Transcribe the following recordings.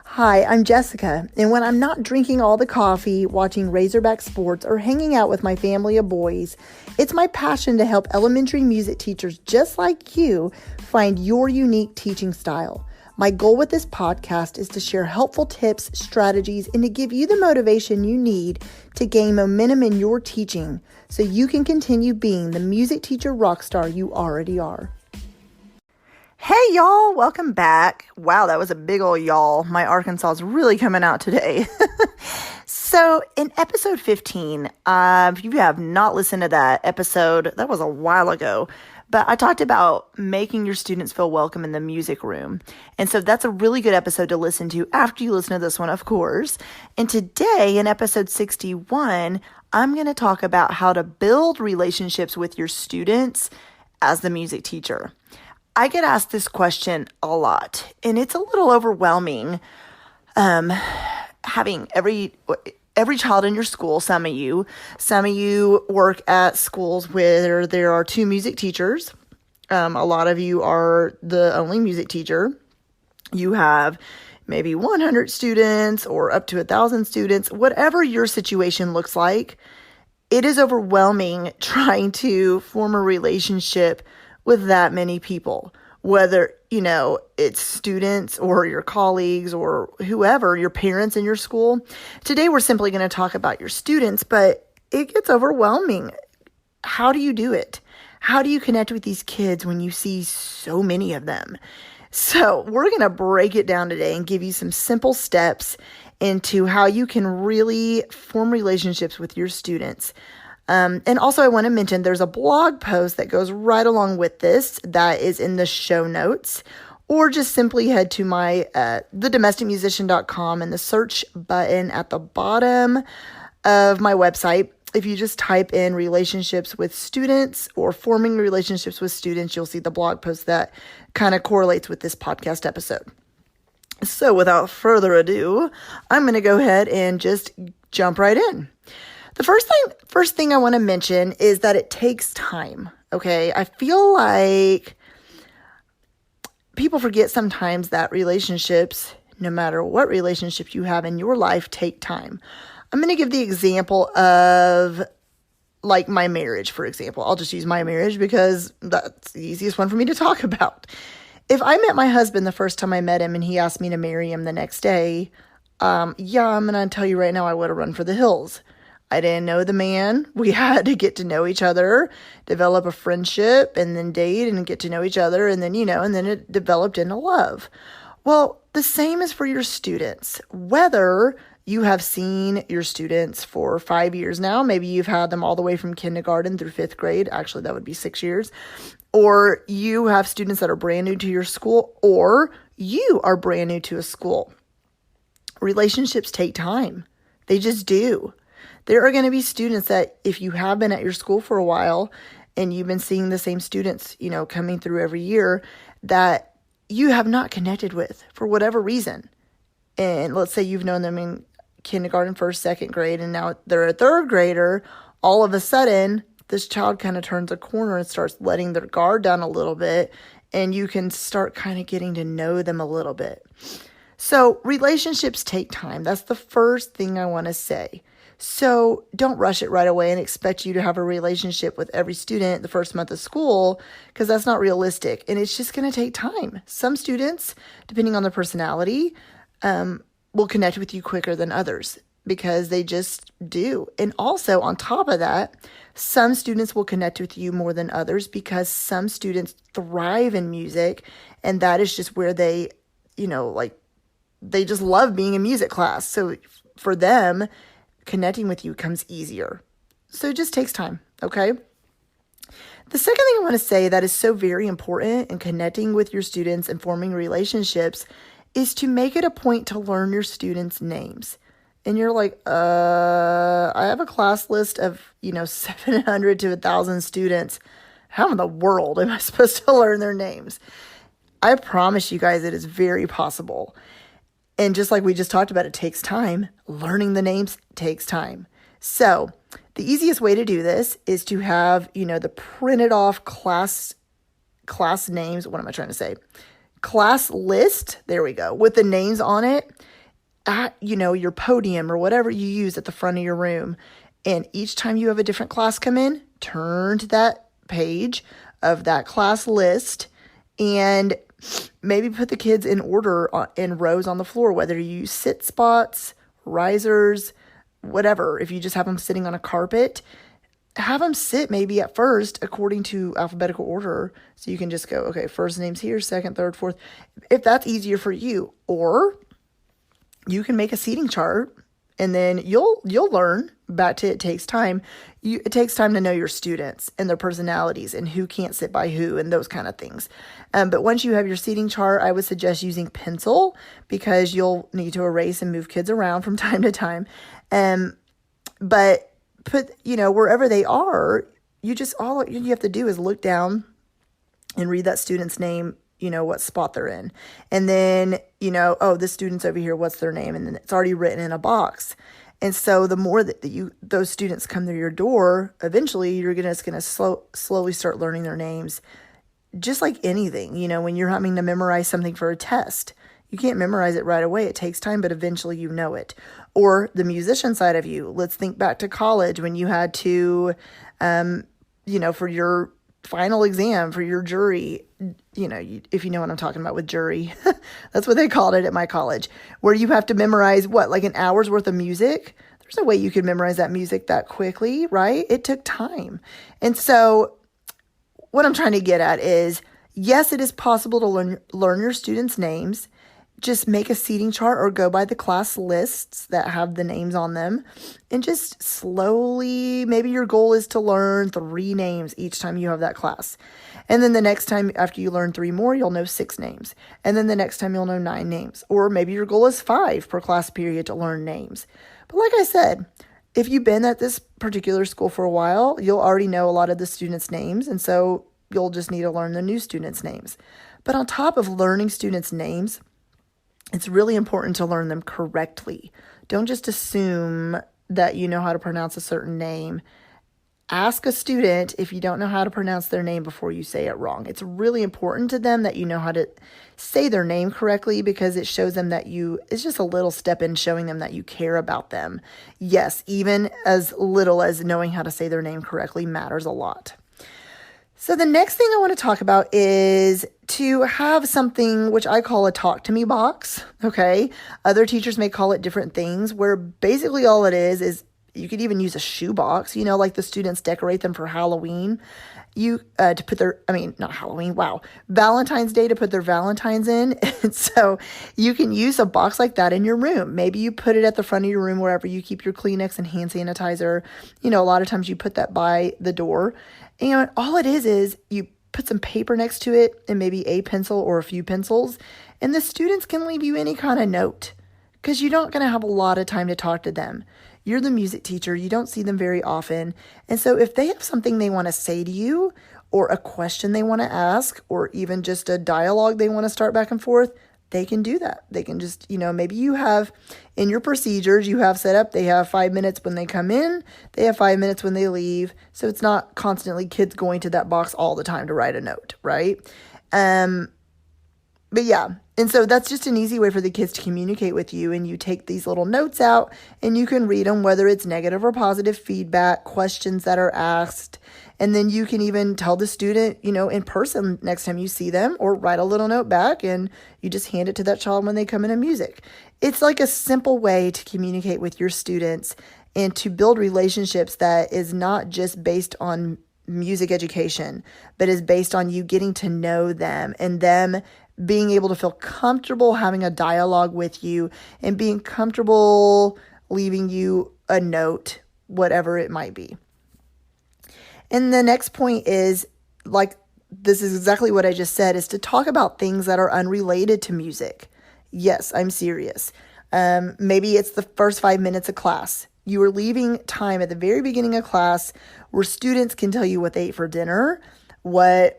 Hi, I'm Jessica, and when I'm not drinking all the coffee, watching Razorback sports, or hanging out with my family of boys, it's my passion to help elementary music teachers just like you find your unique teaching style. My goal with this podcast is to share helpful tips, strategies, and to give you the motivation you need to gain momentum in your teaching so you can continue being the music teacher rock star you already are. Hey y'all, welcome back. Wow, that was a big old y'all. My Arkansas is really coming out today. So in episode 15, if you have not listened to that episode, that was a while ago, but I talked about making your students feel welcome in the music room. And so that's a really good episode to listen to after you listen to this one, of course. And today in episode 61, I'm going to talk about how to build relationships with your students as the music teacher. I get asked this question a lot, and it's a little overwhelming. Having every child in your school, some of you work at schools where there are two music teachers. A lot of you are the only music teacher. You have maybe 100 students or up to 1,000 students, whatever your situation looks like. It is overwhelming trying to form a relationship with that many people, whether, it's students or your colleagues or whoever, your parents in your school. Today, we're simply going to talk about your students, but it gets overwhelming. How do you do it? How do you connect with these kids when you see so many of them? So we're going to break it down today and give you some simple steps into how you can really form relationships with your students. And also I want to mention there's a blog post that goes right along with this that is in the show notes, or just simply head to my thedomesticmusician.com and the search button at the bottom of my website. If you just type in relationships with students or forming relationships with students, you'll see the blog post that kind of correlates with this podcast episode. So without further ado, I'm going to go ahead and just jump right in. The first thing I want to mention is that it takes time, okay? I feel like people forget sometimes that relationships, no matter what relationship you have in your life, take time. I'm going to give the example of like my marriage, for example. I'll just use my marriage because that's the easiest one for me to talk about. If I met my husband the first time I met him and he asked me to marry him the next day, I'm going to tell you right now, I would have run for the hills. I didn't know the man. We had to get to know each other, develop a friendship, and then date and get to know each other. And then, and then it developed into love. Well, the same is for your students. Whether you have seen your students for 5 years now, maybe you've had them all the way from kindergarten through 5th grade. Actually, that would be 6 years. Or you have students that are brand new to your school, or you are brand new to a school. Relationships take time. They just do. There are going to be students that if you have been at your school for a while and you've been seeing the same students, coming through every year that you have not connected with for whatever reason. And let's say you've known them in kindergarten, 1st, 2nd grade, and now they're a 3rd grader. All of a sudden, this child kind of turns a corner and starts letting their guard down a little bit, and you can start kind of getting to know them a little bit. So relationships take time. That's the first thing I want to say. So don't rush it right away and expect you to have a relationship with every student the first month of school, because that's not realistic. And it's just going to take time. Some students, depending on their personality, will connect with you quicker than others because they just do. And also on top of that, some students will connect with you more than others because some students thrive in music. And that is just where they, they just love being in music class. So for them, connecting with you comes easier. So it just takes time, okay? The second thing I want to say that is so very important in connecting with your students and forming relationships is to make it a point to learn your students' names. And you're like, I have a class list of, 700 to 1,000 students. How in the world am I supposed to learn their names? I promise you guys it is very possible. And just like we just talked about, it takes time. Learning the names takes time. So the easiest way to do this is to have, the printed off class names. What am I trying to say? class list, there we go, with the names on it at, your podium or whatever you use at the front of your room. And each time you have a different class come in, turn to that page of that class list and maybe put the kids in order in rows on the floor, whether you use sit spots, risers, whatever. If you just have them sitting on a carpet, have them sit maybe at first according to alphabetical order. So you can just go, okay, first name's here, second, third, fourth, if that's easier for you. Or you can make a seating chart, and then you'll learn. Back to it takes time. It takes time to know your students and their personalities and who can't sit by who and those kind of things. But once you have your seating chart, I would suggest using pencil because you'll need to erase and move kids around from time to time. But put, wherever they are, all you have to do is look down and read that student's name, what spot they're in. And then, oh, this student's over here, what's their name? And then it's already written in a box. And so the more that those students come through your door, eventually you're just going to slowly start learning their names. Just like anything, when you're having to memorize something for a test, you can't memorize it right away. It takes time, but eventually you know it. Or the musician side of you. Let's think back to college when you had to, for your final exam, for your jury, if you know what I'm talking about with jury, that's what they called it at my college, where you have to memorize like an hour's worth of music. There's no way you could memorize that music that quickly, right? It took time. And so what I'm trying to get at is, yes, it is possible to learn your students' names. Just make a seating chart or go by the class lists that have the names on them and just slowly, maybe your goal is to learn 3 names each time you have that class. And then the next time after you learn 3 more, you'll know 6 names. And then the next time you'll know 9 names. Or maybe your goal is 5 per class period to learn names. But like I said, if you've been at this particular school for a while, you'll already know a lot of the students' names. And so you'll just need to learn the new students' names. But on top of learning students' names, it's really important to learn them correctly. Don't just assume that you know how to pronounce a certain name. Ask a student if you don't know how to pronounce their name before you say it wrong. It's really important to them that you know how to say their name correctly because it shows them that it's just a little step in showing them that you care about them. Yes, even as little as knowing how to say their name correctly matters a lot. So the next thing I want to talk about is to have something which I call a talk to me box, okay? Other teachers may call it different things, where basically all it is you could even use a shoe box, like the students decorate them for Halloween. To put Valentine's Day to put their Valentines in. And so you can use a box like that in your room. Maybe you put it at the front of your room wherever you keep your Kleenex and hand sanitizer. A lot of times you put that by the door. And all it is you put some paper next to it and maybe a pencil or a few pencils. And the students can leave you any kind of note because you're not going to have a lot of time to talk to them. You're the music teacher. You don't see them very often. And so if they have something they want to say to you or a question they want to ask or even just a dialogue they want to start back and forth, they can do that. They can just, maybe you have in your procedures, you have set up, they have 5 minutes when they come in, they have 5 minutes when they leave. So it's not constantly kids going to that box all the time to write a note, right? But yeah, and so that's just an easy way for the kids to communicate with you. And you take these little notes out and you can read them, whether it's negative or positive feedback, questions that are asked. And then you can even tell the student, in person next time you see them, or write a little note back and you just hand it to that child when they come into music. It's like a simple way to communicate with your students and to build relationships that is not just based on music education, but is based on you getting to know them and them being able to feel comfortable having a dialogue with you and being comfortable leaving you a note, whatever it might be. And the next point is, this is exactly what I just said, is to talk about things that are unrelated to music. Yes, I'm serious. Maybe it's the first 5 minutes of class. You are leaving time at the very beginning of class where students can tell you what they ate for dinner, what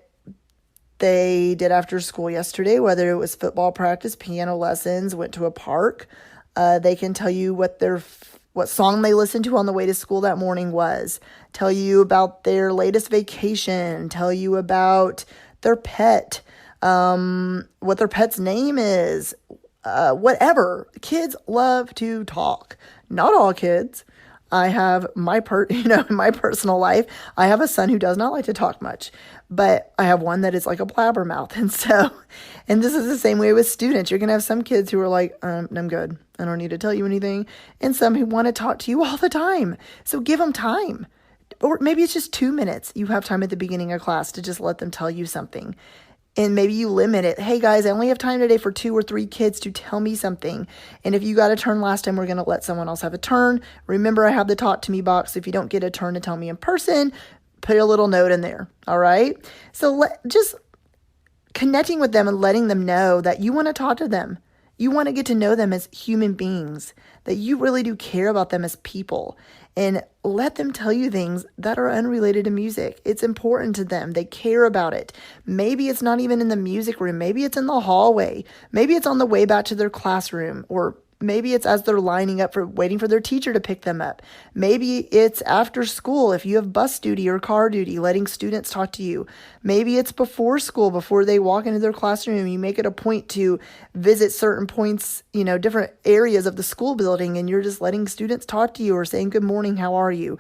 they did after school yesterday, whether it was football practice, piano lessons, went to a park. They can tell you what song they listened to on the way to school that morning was, tell you about their latest vacation, tell you about their pet, what their pet's name is, whatever. Kids love to talk. Not all kids. I have in my personal life, I have a son who does not like to talk much, but I have one that is like a blabbermouth. And this is the same way with students. You're going to have some kids who are like, I'm good. I don't need to tell you anything. And some who want to talk to you all the time. So give them time. Or maybe it's just 2 minutes. You have time at the beginning of class to just let them tell you something. And maybe you limit it. Hey guys, I only have time today for 2 or 3 kids to tell me something. And if you got a turn last time, we're going to let someone else have a turn. Remember, I have the talk to me box. If you don't get a turn to tell me in person, put a little note in there. All right. So just connecting with them and letting them know that you want to talk to them. You want to get to know them as human beings, that you really do care about them as people, and let them tell you things that are unrelated to music. It's important to them. They care about it. Maybe it's not even in the music room. Maybe it's in the hallway. Maybe it's on the way back to their classroom, or maybe it's as they're lining up for waiting for their teacher to pick them up. Maybe it's after school if you have bus duty or car duty, letting students talk to you. Maybe it's before school, before they walk into their classroom. You make it a point to visit certain points, different areas of the school building, and you're just letting students talk to you or saying, good morning, how are you?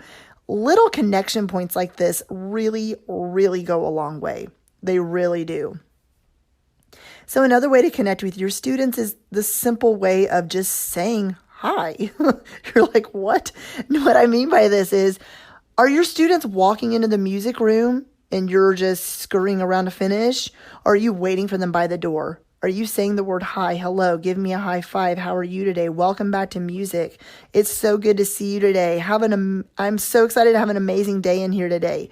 Little connection points like this really, really go a long way. They really do. So another way to connect with your students is the simple way of just saying hi. You're like, what? And what I mean by this is, are your students walking into the music room and you're just scurrying around to finish? Or are you waiting for them by the door? Are you saying the word hi, hello, give me a high five, how are you today? Welcome back to music. It's so good to see you today. I'm so excited to have an amazing day in here today.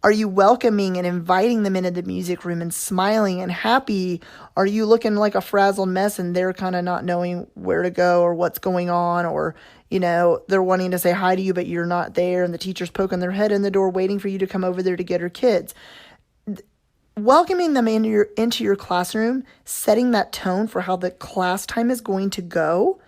Are you welcoming and inviting them into the music room and smiling and happy? Are you looking like a frazzled mess and they're kind of not knowing where to go or what's going on? Or, they're wanting to say hi to you, but you're not there and the teacher's poking their head in the door waiting for you to come over there to get her kids. Welcoming them into your classroom, setting that tone for how the class time is going to go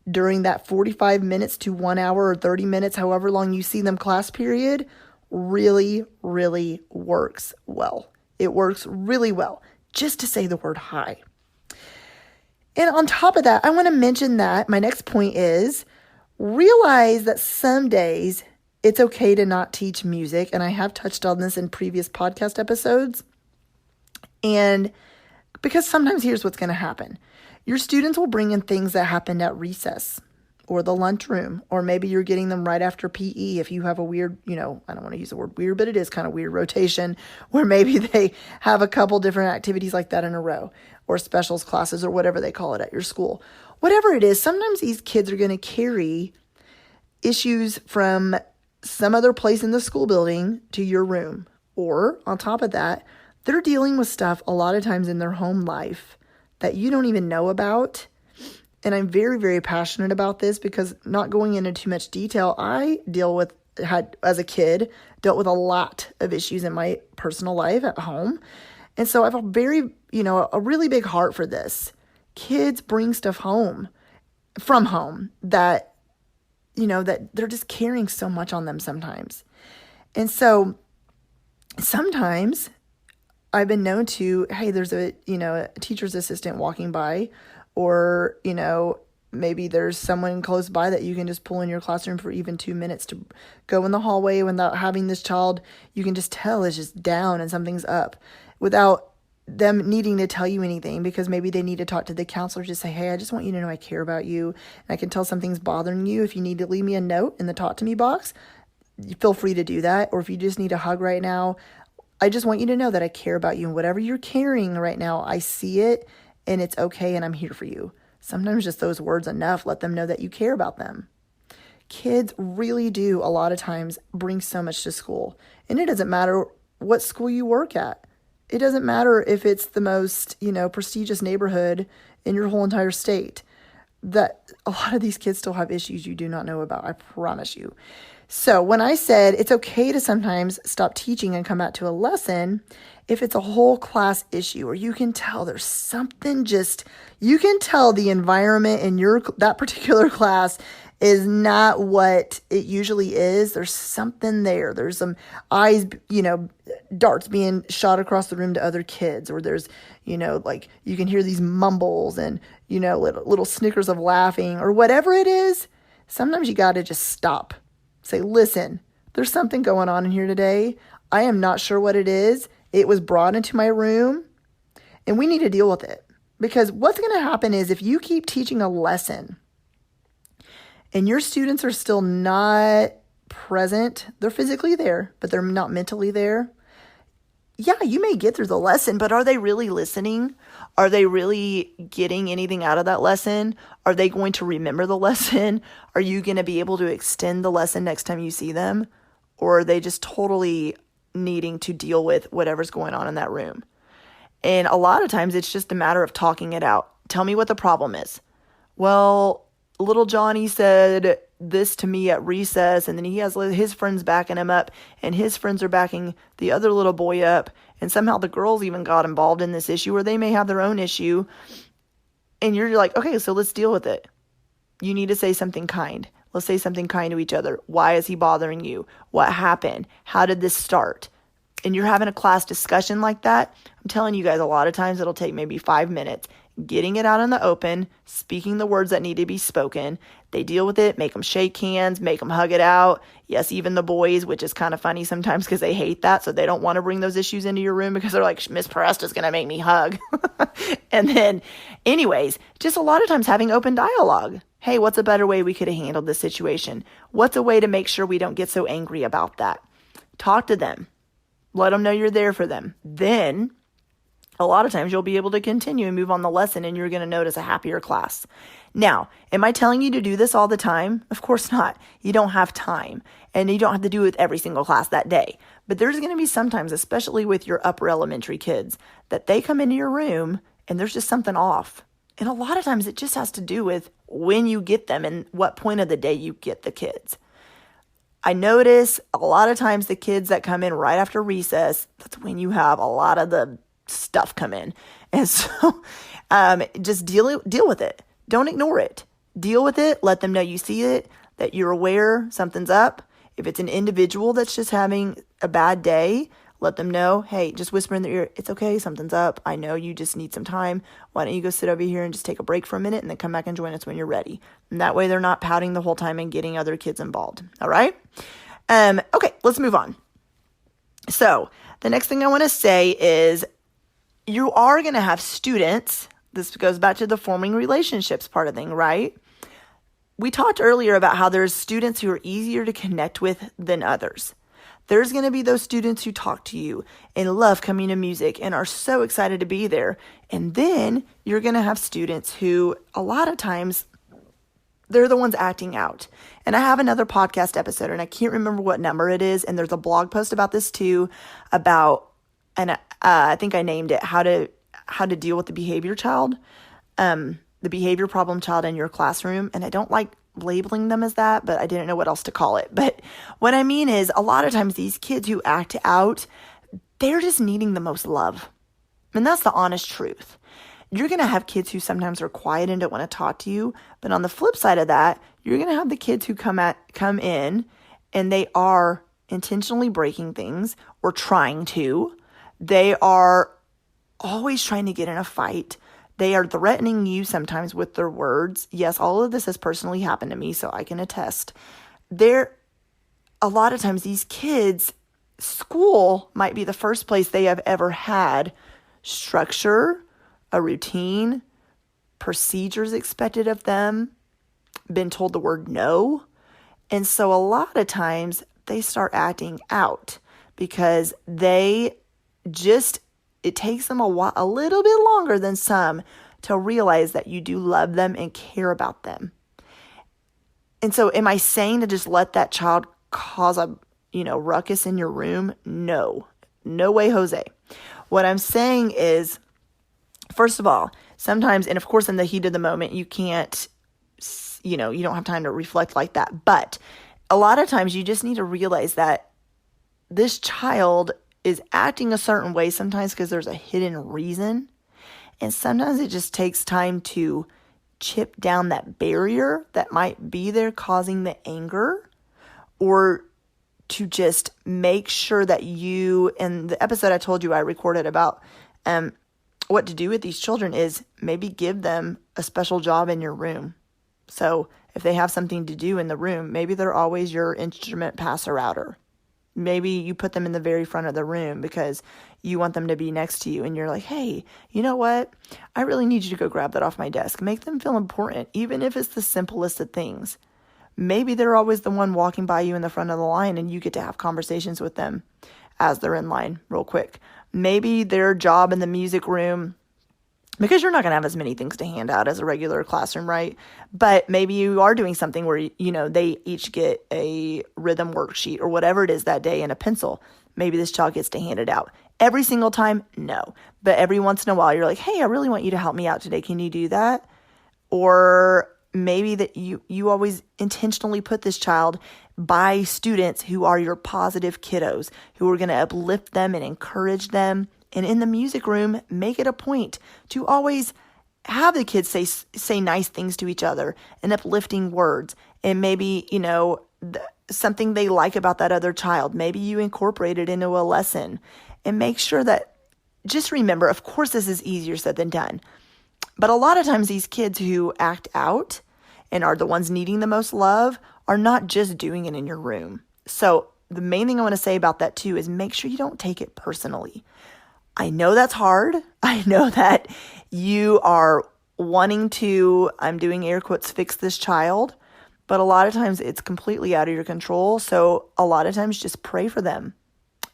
during that 45 minutes to 1 hour or 30 minutes, however long you see them class period, really, really works well. It works really well just to say the word hi. And on top of that, I want to mention that my next point is realize that some days it's okay to not teach music. And I have touched on this in previous podcast episodes. And because sometimes here's what's going to happen. Your students will bring in things that happened at recess or the lunchroom, or maybe you're getting them right after PE if you have a weird, I don't want to use the word weird, but it is kind of weird rotation where maybe they have a couple different activities like that in a row, or specials classes or whatever they call it at your school. Whatever it is, sometimes these kids are going to carry issues from some other place in the school building to your room. Or on top of that, they're dealing with stuff a lot of times in their home life that you don't even know about. And I'm very, very passionate about this because, not going into too much detail, I as a kid, dealt with a lot of issues in my personal life at home. And so I have a really big heart for this. Kids bring stuff from home that they're just carrying so much on them sometimes. And so sometimes I've been known to, hey, there's a teacher's assistant walking by, or, maybe there's someone close by that you can just pull in your classroom for even 2 minutes to go in the hallway without having this child, you can just tell is just down and something's up without them needing to tell you anything, because maybe they need to talk to the counselor, just say, hey, I just want you to know I care about you. And I can tell something's bothering you. If you need to leave me a note in the talk to me box, feel free to do that. Or if you just need a hug right now, I just want you to know that I care about you, and whatever you're carrying right now, I see it and it's okay and I'm here for you. Sometimes just those words enough, let them know that you care about them. Kids really do a lot of times bring so much to school, and it doesn't matter what school you work at. It doesn't matter if it's the most, prestigious neighborhood in your whole entire state. That a lot of these kids still have issues you do not know about, I promise you. So when I said it's okay to sometimes stop teaching and come back to a lesson, if it's a whole class issue, or you can tell there's something you can tell the environment in that particular class is not what it usually is. There's something there. There's some eyes, darts being shot across the room to other kids, or there's, like you can hear these mumbles and, little snickers of laughing or whatever it is. Sometimes you got to just stop. Say, listen, there's something going on in here today. I am not sure what it is. It was brought into my room and we need to deal with it. Because what's going to happen is if you keep teaching a lesson and your students are still not present, they're physically there, but they're not mentally there. Yeah, you may get through the lesson, but are they really listening? Are they really getting anything out of that lesson? Are they going to remember the lesson? Are you going to be able to extend the lesson next time you see them? Or are they just totally needing to deal with whatever's going on in that room? And a lot of times it's just a matter of talking it out. Tell me what the problem is. Well, little Johnny said this to me at recess, and then he has his friends backing him up, and his friends are backing the other little boy up, and somehow the girls even got involved in this issue, or they may have their own issue, and you're like, okay, so let's deal with it. You need to say something kind. Let's say something kind to each other. Why is he bothering you? What happened? How did this start? And you're having a class discussion like that. I'm telling you guys, a lot of times it'll take maybe 5 minutes. Getting it out in the open, speaking the words that need to be spoken. They deal with it, make them shake hands, make them hug it out. Yes, even the boys, which is kind of funny sometimes because they hate that. So they don't want to bring those issues into your room because they're like, Miss Presta's going to make me hug. And then anyways, just a lot of times having open dialogue. Hey, what's a better way we could have handled this situation? What's a way to make sure we don't get so angry about that? Talk to them. Let them know you're there for them. Then a lot of times you'll be able to continue and move on the lesson, and you're going to notice a happier class. Now, am I telling you to do this all the time? Of course not. You don't have time, and you don't have to do it with every single class that day. But there's going to be sometimes, especially with your upper elementary kids, that they come into your room and there's just something off. And a lot of times it just has to do with when you get them and what point of the day you get the kids. I notice a lot of times the kids that come in right after recess, that's when you have a lot of the stuff come in. And so just deal with it. Don't ignore it. Deal with it. Let them know you see it, that you're aware something's up. If it's an individual that's just having a bad day, let them know, hey, just whisper in their ear, it's okay, something's up. I know you just need some time. Why don't you go sit over here and just take a break for a minute and then come back and join us when you're ready. And that way they're not pouting the whole time and getting other kids involved. All right? Okay, let's move on. So the next thing I want to say is you are going to have students. This goes back to the forming relationships part of thing, right? We talked earlier about how there's students who are easier to connect with than others. There's going to be those students who talk to you and love coming to music and are so excited to be there. And then you're going to have students who a lot of times they're the ones acting out. And I have another podcast episode and I can't remember what number it is. And there's a blog post about this too, about, and I think I named it how to deal with the behavior child, the behavior problem child in your classroom. And I don't like labeling them as that, but I didn't know what else to call it. But what I mean is a lot of times these kids who act out, they're just needing the most love. And that's the honest truth. You're going to have kids who sometimes are quiet and don't want to talk to you. But on the flip side of that, you're going to have the kids who come in and they are intentionally breaking things or trying to. They are always trying to get in a fight. They are threatening you sometimes with their words. Yes, all of this has personally happened to me, so I can attest. A lot of times these kids, school might be the first place they have ever had structure, a routine, procedures expected of them, been told the word no. And so a lot of times they start acting out because it takes them a little bit longer than some to realize that you do love them and care about them. And so am I saying to just let that child cause a, ruckus in your room? No way, Jose. What I'm saying is, first of all, sometimes, and of course in the heat of the moment, you can't, you don't have time to reflect like that. But a lot of times you just need to realize that this child is acting a certain way sometimes because there's a hidden reason. And sometimes it just takes time to chip down that barrier that might be there causing the anger, or to just make sure that you, in the episode I told you I recorded about what to do with these children, is maybe give them a special job in your room. So if they have something to do in the room, maybe they're always your instrument passer outer. Maybe you put them in the very front of the room because you want them to be next to you, and you're like, hey, you know what? I really need you to go grab that off my desk. Make them feel important, even if it's the simplest of things. Maybe they're always the one walking by you in the front of the line, and you get to have conversations with them as they're in line real quick. Maybe their job in the music room, because you're not going to have as many things to hand out as a regular classroom, right? But maybe you are doing something where, they each get a rhythm worksheet or whatever it is that day and a pencil. Maybe this child gets to hand it out. Every single time, no. But every once in a while, you're like, hey, I really want you to help me out today. Can you do that? Or maybe that you always intentionally put this child by students who are your positive kiddos, who are going to uplift them and encourage them. And in the music room, make it a point to always have the kids say nice things to each other and uplifting words. And maybe, something they like about that other child. Maybe you incorporate it into a lesson, and make sure that, just remember, of course, this is easier said than done. But a lot of times these kids who act out and are the ones needing the most love are not just doing it in your room. So the main thing I want to say about that too is make sure you don't take it personally. I know that's hard. I know that you are wanting to, I'm doing air quotes, fix this child, but a lot of times it's completely out of your control. So a lot of times just pray for them.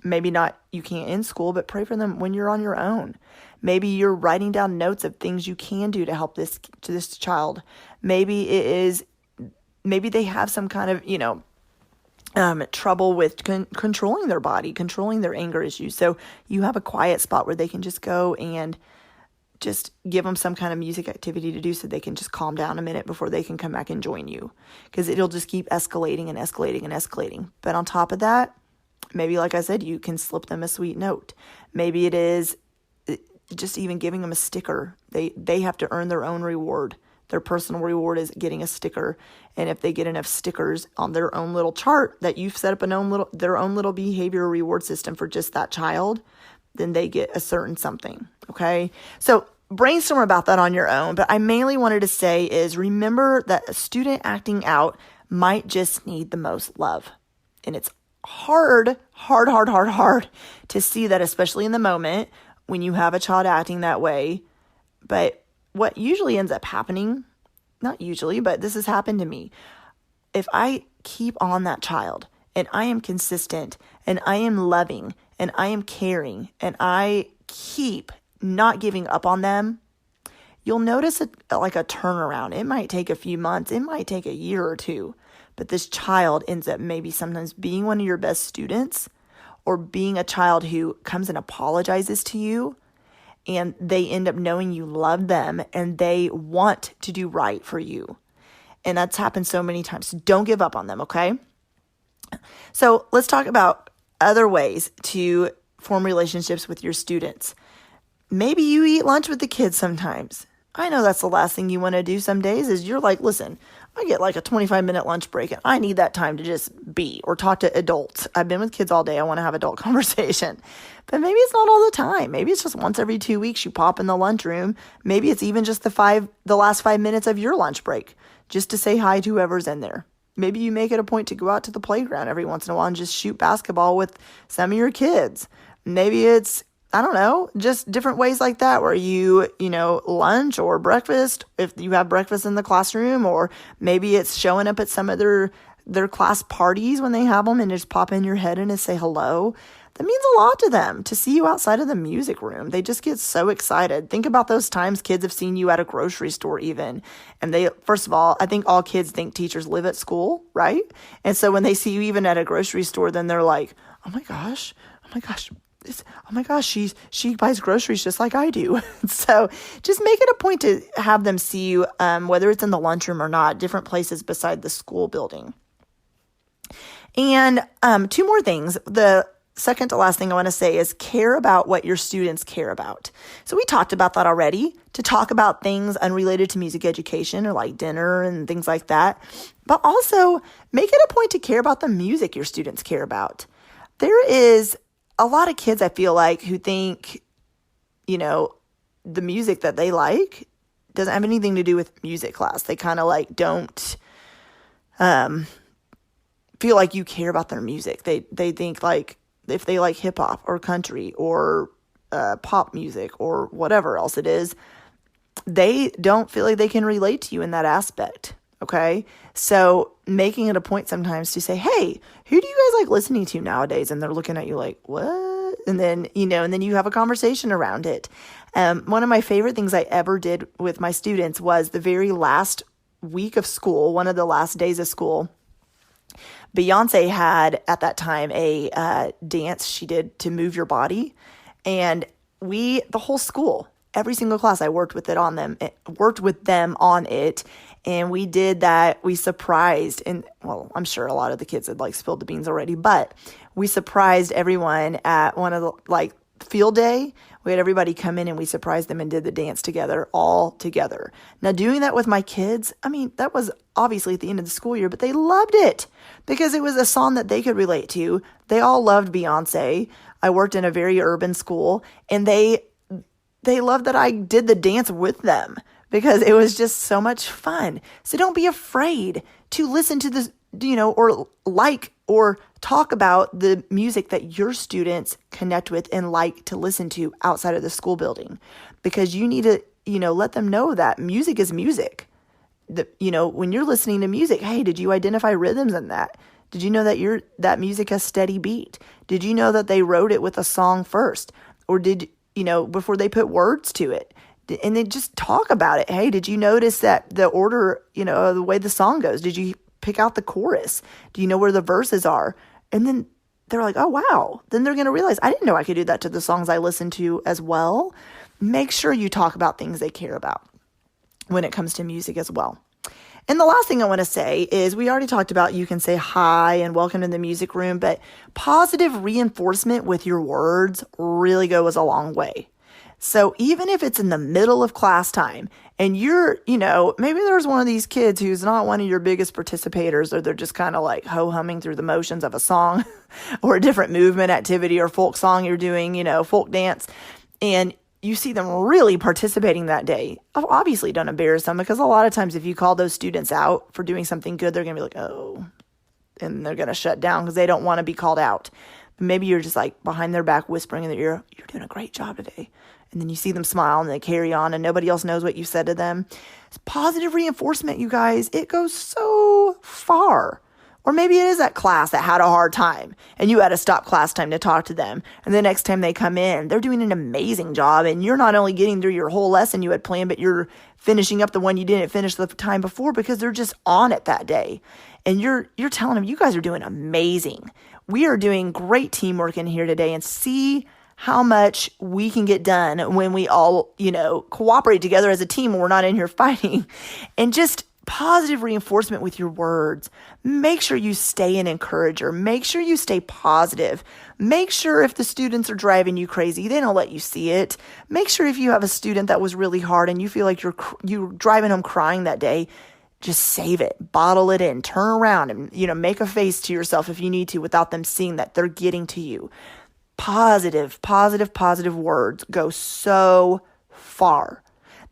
Maybe not, you can't in school, but pray for them when you're on your own. Maybe you're writing down notes of things you can do to help this child. Maybe they have some kind of, trouble with controlling their body, controlling their anger issues. So you have a quiet spot where they can just go and just give them some kind of music activity to do so they can just calm down a minute before they can come back and join you. Because it'll just keep escalating and escalating and escalating. But on top of that, maybe, like I said, you can slip them a sweet note. Maybe it is just even giving them a sticker. They have to earn their own reward. Their personal reward is getting a sticker. And if they get enough stickers on their own little chart that you've set up their own little behavioral reward system for just that child, then they get a certain something. Okay. So brainstorm about that on your own. But I mainly wanted to say is remember that a student acting out might just need the most love. And it's hard to see that, especially in the moment when you have a child acting that way. But what usually ends up happening, not usually, but this has happened to me. If I keep on that child and I am consistent and I am loving and I am caring and I keep not giving up on them, you'll notice like a turnaround. It might take a few months. It might take a year or two. But this child ends up maybe sometimes being one of your best students, or being a child who comes and apologizes to you, and they end up knowing you love them and they want to do right for you. And that's happened so many times. Don't give up on them, okay? So let's talk about other ways to form relationships with your students. Maybe you eat lunch with the kids sometimes. I know that's the last thing you want to do some days is you're like, listen, I get like a 25-minute lunch break and I need that time to just be or talk to adults. I've been with kids all day. I want to have adult conversation. But maybe it's not all the time. Maybe it's just once every 2 weeks you pop in the lunchroom. Maybe it's even just the last 5 minutes of your lunch break just to say hi to whoever's in there. Maybe you make it a point to go out to the playground every once in a while and just shoot basketball with some of your kids. Maybe it's, I don't know, just different ways like that where you lunch or breakfast, if you have breakfast in the classroom, or maybe it's showing up at some of their class parties when they have them and just pop in your head and just say hello. That means a lot to them to see you outside of the music room. They just get so excited. Think about those times kids have seen you at a grocery store even. And first of all, I think all kids think teachers live at school, right? And so when they see you even at a grocery store, then they're like, oh my gosh, she buys groceries just like I do. So just make it a point to have them see you, whether it's in the lunchroom or not, different places beside the school building. And 2 more things. The second to last thing I want to say is care about what your students care about. So we talked about that already, to talk about things unrelated to music education or like dinner and things like that. But also make it a point to care about the music your students care about. There is a lot of kids, I feel like, who think, the music that they like doesn't have anything to do with music class. They kind of like don't feel like you care about their music. They think like if they like hip hop or country or pop music or whatever else it is, they don't feel like they can relate to you in that aspect. Okay. So making it a point sometimes to say, hey, who do you guys like listening to nowadays? And they're looking at you like, what? And then, and then you have a conversation around it. One of my favorite things I ever did with my students was the very last week of school, one of the last days of school. Beyonce had at that time a dance she did to move your body. And the whole school, every single class, I worked with them on it. And we did that. We surprised, and well, I'm sure a lot of the kids had like spilled the beans already, but we surprised everyone at one of the like field day. We had everybody come in and we surprised them and did the dance together, all together. Now doing that with my kids, that was obviously at the end of the school year, but they loved it because it was a song that they could relate to. They all loved Beyonce. I worked in a very urban school, and they loved that I did the dance with them, because it was just so much fun. So don't be afraid to listen to this, or like or talk about the music that your students connect with and like to listen to outside of the school building, because you need to, let them know that music is music. When you're listening to music, hey, did you identify rhythms in that? Did you know that that music has steady beat? Did you know that they wrote it with a song first? Or before they put words to it? And then just talk about it. Hey, did you notice that the order, the way the song goes? Did you pick out the chorus? Do you know where the verses are? And then they're like, oh, wow. Then they're going to realize, I didn't know I could do that to the songs I listen to as well. Make sure you talk about things they care about when it comes to music as well. And the last thing I want to say is, we already talked about you can say hi and welcome to the music room, but positive reinforcement with your words really goes a long way. So even if it's in the middle of class time and you're, maybe there's one of these kids who's not one of your biggest participators, or they're just kind of like ho-humming through the motions of a song or a different movement activity or folk song you're doing, folk dance, and you see them really participating that day. Obviously don't embarrass them, because a lot of times if you call those students out for doing something good, they're going to be like, oh, and they're going to shut down because they don't want to be called out. But maybe you're just like behind their back whispering in their ear, you're doing a great job today. And then you see them smile and they carry on and nobody else knows what you said to them. It's positive reinforcement, you guys. It goes so far. Or maybe it is that class that had a hard time and you had to stop class time to talk to them. And the next time they come in, they're doing an amazing job. And you're not only getting through your whole lesson you had planned, but you're finishing up the one you didn't finish the time before, because they're just on it that day. And you're telling them, you guys are doing amazing. We are doing great teamwork in here today, and see how much we can get done when we all, cooperate together as a team and we're not in here fighting. And just positive reinforcement with your words. Make sure you stay an encourager. Make sure you stay positive. Make sure if the students are driving you crazy, they don't let you see it. Make sure if you have a student that was really hard and you feel like you're driving home crying that day, just save it, bottle it in, turn around and, make a face to yourself if you need to, without them seeing that they're getting to you. Positive words go so far.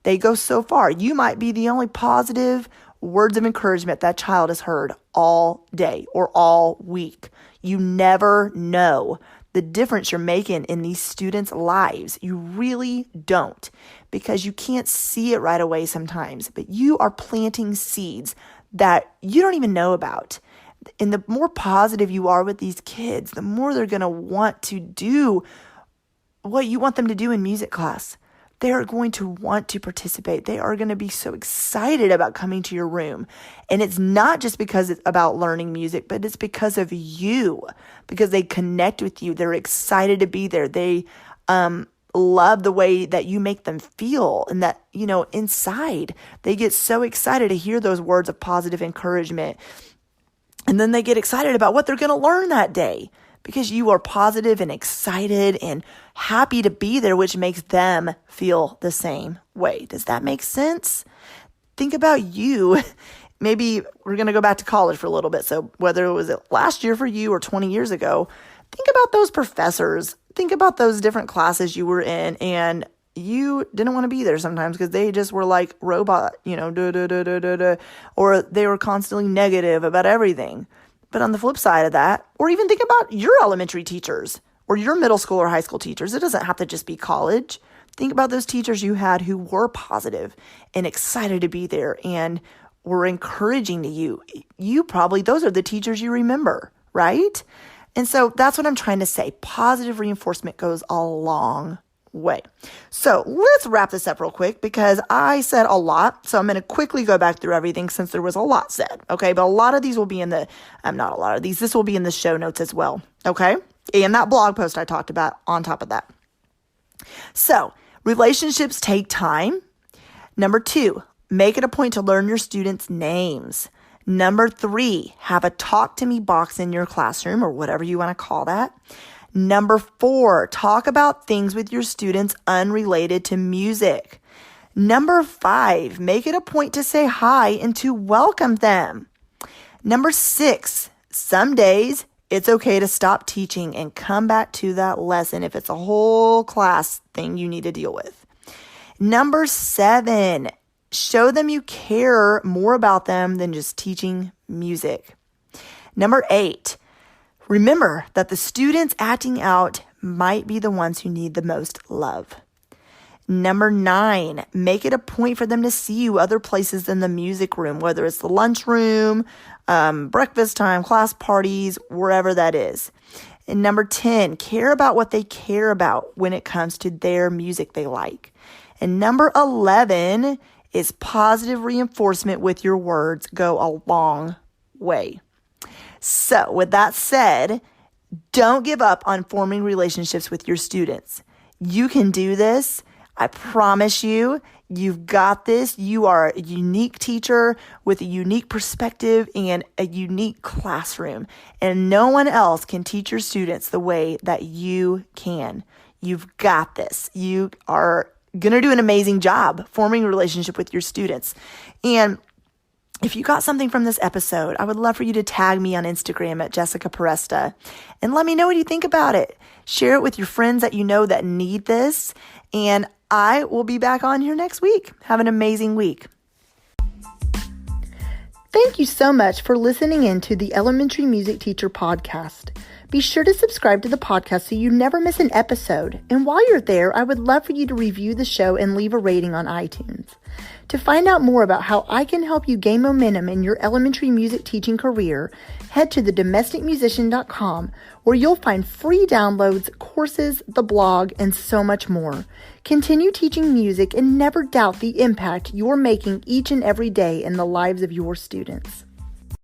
They go so far. You might be the only positive words of encouragement that child has heard all day or all week. You never know the difference you're making in these students' lives. You really don't, because you can't see it right away sometimes, but you are planting seeds that you don't even know about. And the more positive you are with these kids, the more they're going to want to do what you want them to do in music class. They are going to want to participate. They are going to be so excited about coming to your room. And it's not just because it's about learning music, but it's because of you, because they connect with you. They're excited to be there. They love the way that you make them feel, and that, inside they get so excited to hear those words of positive encouragement. And then they get excited about what they're going to learn that day. because you are positive and excited and happy to be there, which makes them feel the same way. Does that make sense? Think about you. Maybe we're going to go back to college for a little bit. So whether it was last year for you or 20 years ago, think about those professors. Think about those different classes you were in and you didn't want to be there sometimes because they just were like robot, or they were constantly negative about everything. But on the flip side of that, or even think about your elementary teachers or your middle school or high school teachers. It doesn't have to just be college. Think about those teachers you had who were positive and excited to be there and were encouraging to you. Those are the teachers you remember, right? And so that's what I'm trying to say. Positive reinforcement goes a long way. So let's wrap this up real quick because I said a lot. So I'm going to quickly go back through everything since there was a lot said. Okay. But a lot of these will be this will be in the show notes as well. Okay. And that blog post I talked about on top of that. So relationships take time. Number 2, make it a point to learn your students' names. Number 3, have a talk to me box in your classroom or whatever you want to call that. Number 4, talk about things with your students unrelated to music. Number 5, make it a point to say hi and to welcome them. Number 6, some days it's okay to stop teaching and come back to that lesson if it's a whole class thing you need to deal with. Number 7, show them you care more about them than just teaching music. Number 8, remember that the students acting out might be the ones who need the most love. Number 9, make it a point for them to see you other places than the music room, whether it's the lunchroom, breakfast time, class parties, wherever that is. And number 10, care about what they care about when it comes to their music they like. And number 11 is positive reinforcement with your words go a long way. So with that said, don't give up on forming relationships with your students. You can do this. I promise you, you've got this. You are a unique teacher with a unique perspective and a unique classroom. And no one else can teach your students the way that you can. You've got this. You are going to do an amazing job forming a relationship with your students. And if you got something from this episode, I would love for you to tag me on Instagram at Jessica Peresta and let me know what you think about it. Share it with your friends that you know that need this. And I will be back on here next week. Have an amazing week. Thank you so much for listening in to the Elementary Music Teacher Podcast. Be sure to subscribe to the podcast so you never miss an episode. And while you're there, I would love for you to review the show and leave a rating on iTunes. To find out more about how I can help you gain momentum in your elementary music teaching career, head to thedomesticmusician.com where you'll find free downloads, courses, the blog, and so much more. Continue teaching music and never doubt the impact you're making each and every day in the lives of your students.